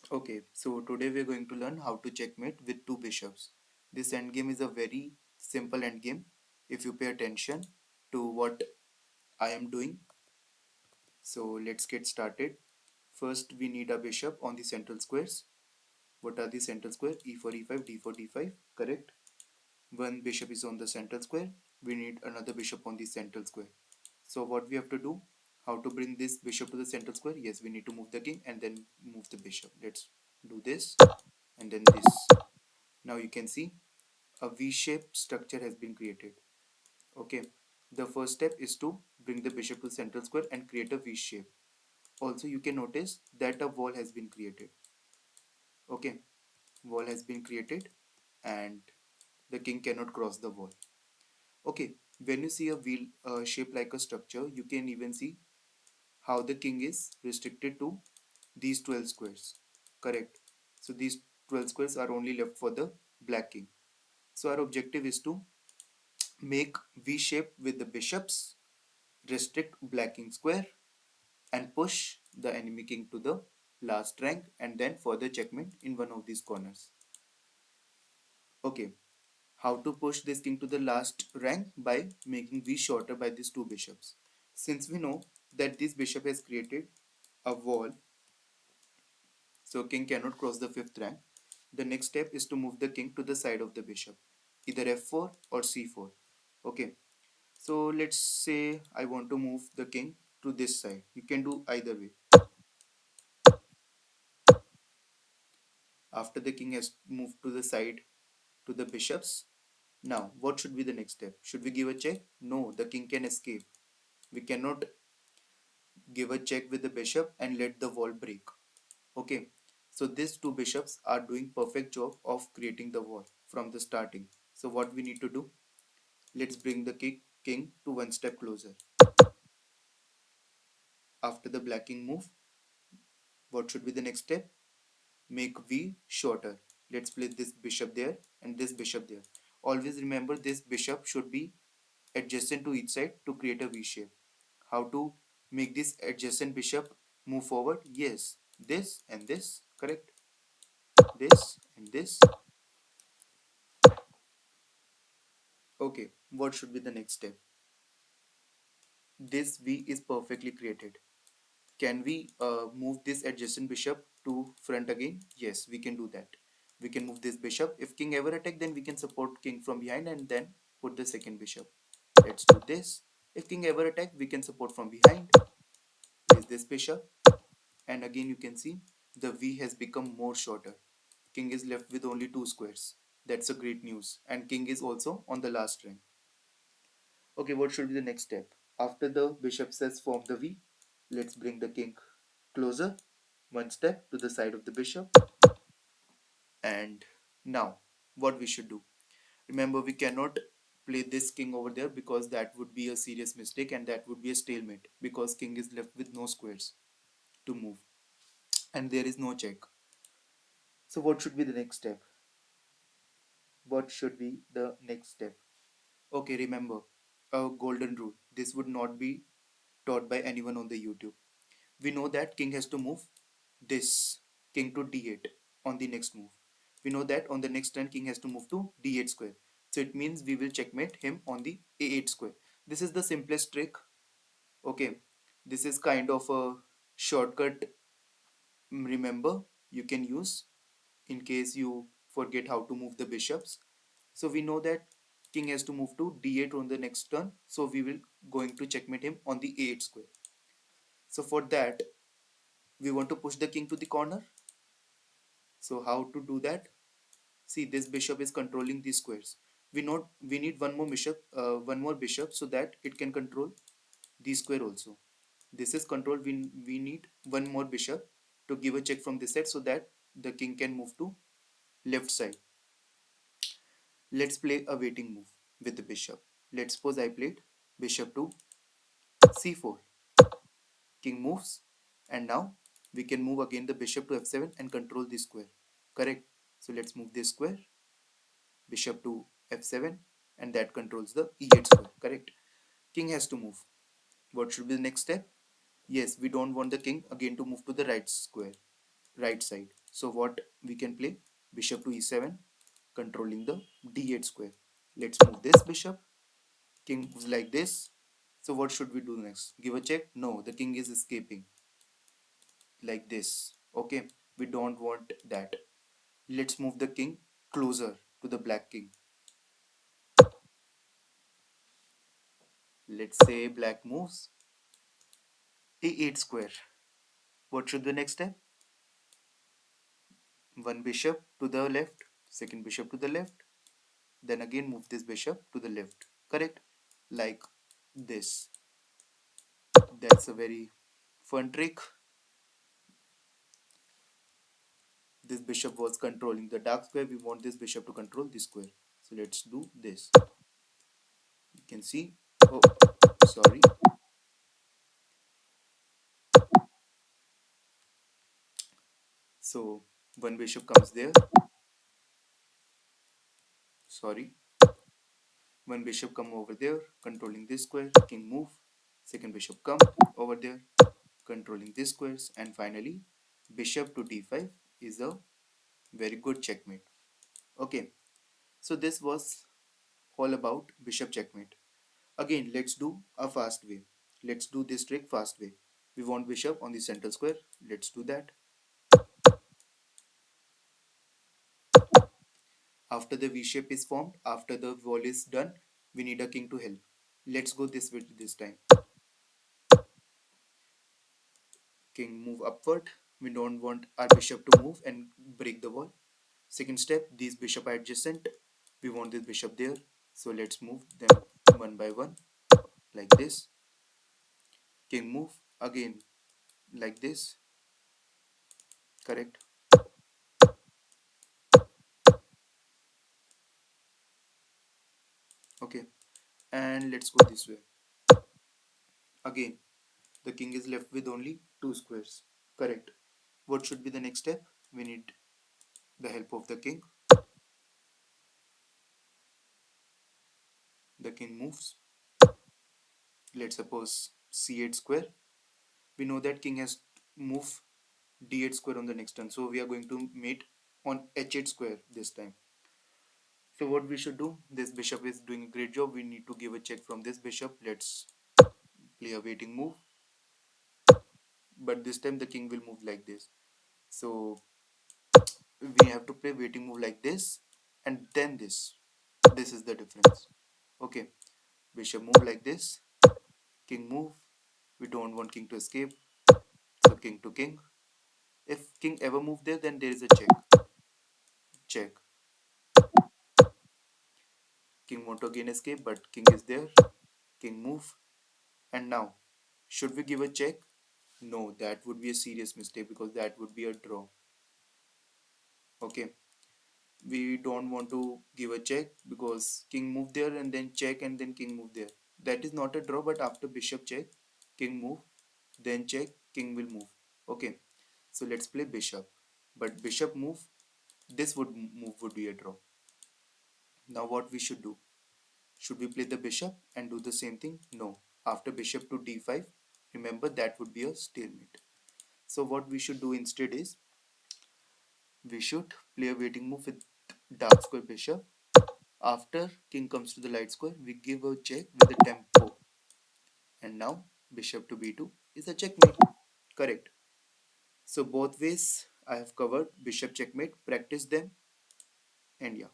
Okay, so today we're going to learn how to checkmate with two bishops. This endgame is a very simple endgame if you pay attention to what I am doing. So let's get started. First, we need a bishop on the central squares. What are the central square? E for e5, d for d5, correct? One bishop is on the central square. We need another bishop on the central square. So what we have to do? How to bring this bishop to the central square? Yes, we need to move the king and then move the bishop. Let's do this and then this. Now you can see a V-shaped structure has been created. Okay, the first step is to bring the bishop to the central square and create a V shape. Also, you can notice that a wall has been created. Okay, wall has been created and the king cannot cross the wall. Okay, when you see a wheel shape like a structure, you can even see how the king is restricted to these 12 squares. Correct. So these 12 squares are only left for the black king. So our objective is to make V shape with the bishops, restrict black king square, and push the enemy king to the last rank and then further checkmate in one of these corners. Okay, how to push this king to the last rank? By making V shorter by these two bishops. Since we know that this bishop has created a wall, so king cannot cross the fifth rank, the next step is to move the king to the side of the bishop, either f4 or c4. Okay, so let's say I want to move the king to this side. You can do either way. After the king has moved to the side to the bishops, now what should be the next step? Should we give a check? No, the king can escape. We cannot give a check with the bishop and let the wall break. Okay, so these two bishops are doing perfect job of creating the wall from the starting. So what we need to do? Let's bring the king to one step closer. After the black king move, what should be the next step? Make V shorter. Let's place this bishop there and this bishop there. Always remember this bishop should be adjacent to each side to create a V shape. How to make this adjacent bishop move forward? Yes, this and this, correct? This and this. Okay, what should be the next step? This V is perfectly created. Can we move this adjacent bishop to front again? Yes, we can do that. We can move this bishop. If king ever attack, then we can support king from behind and then put the second bishop. Let's do this. If king ever attack, we can support from behind. Place this bishop. And again you can see the V has become more shorter. King is left with only two squares. That's a great news. And king is also on the last rank. Okay, what should be the next step? After the bishop has formed the V, let's bring the king closer, one step to the side of the bishop. And now, what we should do? Remember, we cannot play this king over there because that would be a serious mistake and that would be a stalemate because king is left with no squares to move and there is no check. So what should be the next step? What should be the next step? Okay, remember, a golden rule. This would not be taught by anyone on the YouTube. We know that king has to move this king to d8 on the next move. We know that on the next turn king has to move to d8 square. So it means we will checkmate him on the a8 square. This is the simplest trick. Okay, this is kind of a shortcut. Remember, you can use in case you forget how to move the bishops. So we know that king has to move to d8 on the next turn. So we will going to checkmate him on the a8 square. So for that, we want to push the king to the corner. So how to do that? See, this bishop is controlling these squares. We need one more bishop so that it can control this square also. This is control. We need one more bishop to give a check from this side so that the king can move to left side. Let's play a waiting move with the bishop. Let's suppose I played bishop to c4. King moves, and now we can move again the bishop to f7 and control this square. Correct. So let's move this square, bishop to f7, and that controls the e8 square. Correct. King has to move. What should be the next step? Yes, we don't want the king again to move to the right square, right side. So what we can play? Bishop to e7, controlling the d8 square. Let's move this bishop. King moves like this. So what should we do next? Give a check? No, the king is escaping like this. Okay, we don't want that. Let's move the king closer to the black king. Let's say black moves a8 square. What should the next step? One bishop to the left, second bishop to the left, then again move this bishop to the left. Correct? Like this. That's a very fun trick. This bishop was controlling the dark square. We want this bishop to control this square. So let's do this. You can see. Oh, sorry. So one bishop comes there. Sorry. One bishop come over there, controlling this square. King move. Second bishop come over there, controlling these squares. And finally, bishop to d5 is a very good checkmate. Okay. So this was all about bishop checkmate. Again, let's do a fast way. Let's do this trick fast way. We want bishop on the central square. Let's do that. After the V shape is formed, after the wall is done, we need a king to help. Let's go this way this time. King move upward. We don't want our bishop to move and break the wall. Second step, these bishop are adjacent. We want this bishop there. So let's move them one by one like this. King move again like this. Correct. Okay. And let's go this way. Again, the king is left with only two squares. Correct. What should be the next step? We need the help of the king. The king moves. Let's suppose c8 square. We know that king has move d8 square on the next turn. So we are going to mate on h8 square this time. So what we should do? This bishop is doing a great job. We need to give a check from this bishop. Let's play a waiting move. But this time the king will move like this. So we have to play waiting move like this and then this. This is the difference. Okay. Bishop move like this. King move. We don't want king to escape. So king to king. If king ever move there, then there is a check. Check. King want to again escape, but king is there. King move. And now, should we give a check? No, that would be a serious mistake because that would be a draw. Okay. We don't want to give a check because king move there and then check and then king move there. That is not a draw, but after bishop check, king move, then check, king will move. Okay. So let's play bishop. But bishop move, this would move would be a draw. Now what we should do? Should we play the bishop and do the same thing? No. After bishop to d5, remember that would be a stalemate. So what we should do instead is we should play a waiting move with dark square bishop. After king comes to the light square, we give a check with the tempo. And now bishop to b2 is a checkmate. Correct. So both ways I have covered bishop checkmate. Practice them and yeah.